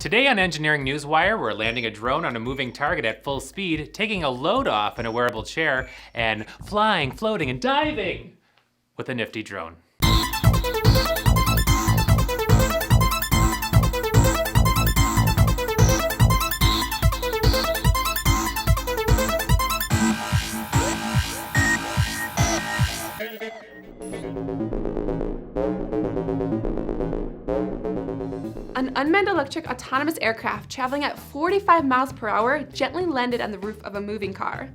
Today on Engineering Newswire, we're landing a drone on a moving target at full speed, taking a load off in a wearable chair, and flying, floating, and diving with a nifty drone. An unmanned electric autonomous aircraft traveling at 45 miles per hour gently landed on the roof of a moving car.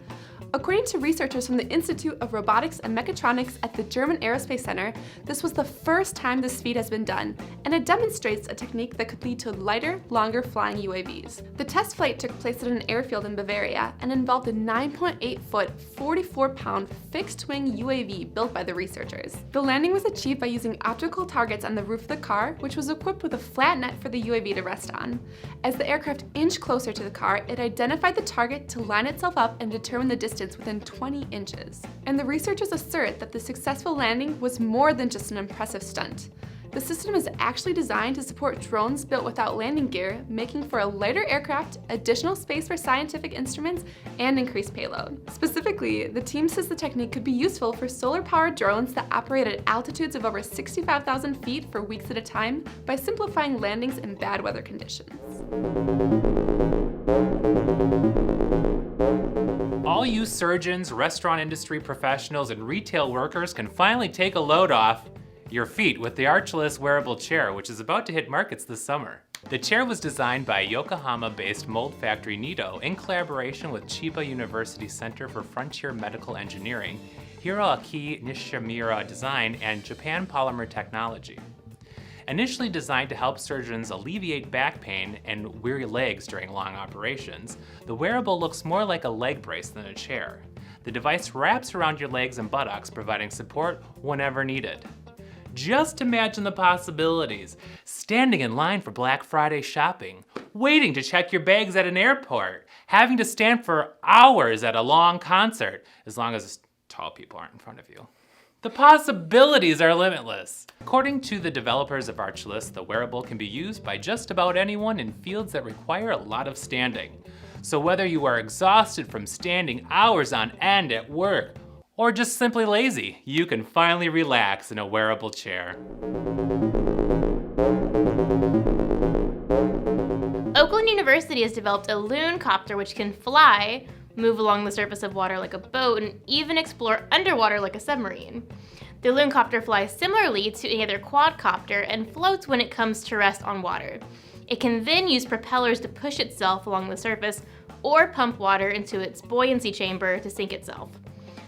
According to researchers from the Institute of Robotics and Mechatronics at the German Aerospace Center, this was the first time this feat has been done, and it demonstrates a technique that could lead to lighter, longer flying UAVs. The test flight took place at an airfield in Bavaria and involved a 9.8-foot, 44-pound fixed-wing UAV built by the researchers. The landing was achieved by using optical targets on the roof of the car, which was equipped with a flat net for the UAV to rest on. As the aircraft inched closer to the car, it identified the target to line itself up and determine the distance within 20 inches. And the researchers assert that the successful landing was more than just an impressive stunt. The system is actually designed to support drones built without landing gear, making for a lighter aircraft, additional space for scientific instruments, and increased payload. Specifically, the team says the technique could be useful for solar-powered drones that operate at altitudes of over 65,000 feet for weeks at a time by simplifying landings in bad weather conditions. All you surgeons, restaurant industry professionals, and retail workers can finally take a load off your feet with the Archless wearable chair, which is about to hit markets this summer. The chair was designed by Yokohama-based mold factory Nito in collaboration with Chiba University Center for Frontier Medical Engineering, Hiroaki Nishimura Design, and Japan Polymer Technology. Initially designed to help surgeons alleviate back pain and weary legs during long operations, the wearable looks more like a leg brace than a chair. The device wraps around your legs and buttocks, providing support whenever needed. Just imagine the possibilities. Standing in line for Black Friday shopping, waiting to check your bags at an airport, having to stand for hours at a long concert, as long as tall people aren't in front of you. The possibilities are limitless. According to the developers of Archless, the wearable can be used by just about anyone in fields that require a lot of standing. So whether you are exhausted from standing hours on end at work, or just simply lazy, you can finally relax in a wearable chair. Oakland University has developed a loon copter which can fly, move along the surface of water like a boat, and even explore underwater like a submarine. The loon copter flies similarly to any other quadcopter and floats when it comes to rest on water. It can then use propellers to push itself along the surface or pump water into its buoyancy chamber to sink itself.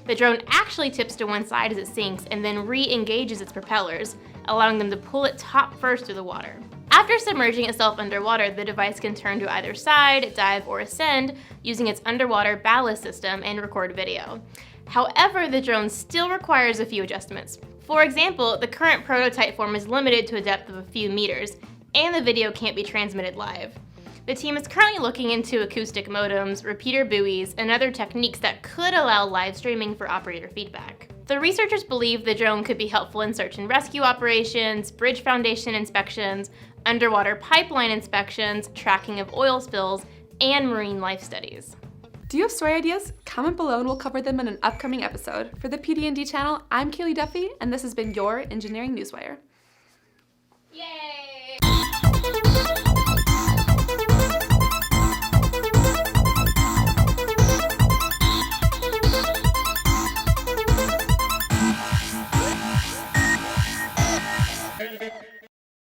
The drone actually tips to one side as it sinks and then re-engages its propellers, allowing them to pull it top first through the water. After submerging itself underwater, the device can turn to either side, dive, or ascend using its underwater ballast system and record video. However, the drone still requires a few adjustments. For example, the current prototype form is limited to a depth of a few meters, and the video can't be transmitted live. The team is currently looking into acoustic modems, repeater buoys, and other techniques that could allow live streaming for operator feedback. The researchers believe the drone could be helpful in search and rescue operations, bridge foundation inspections, underwater pipeline inspections, tracking of oil spills, and marine life studies. Do you have story ideas? Comment below and we'll cover them in an upcoming episode. For the PD&D channel, I'm Kaylee Duffy, and this has been your Engineering Newswire. Yay!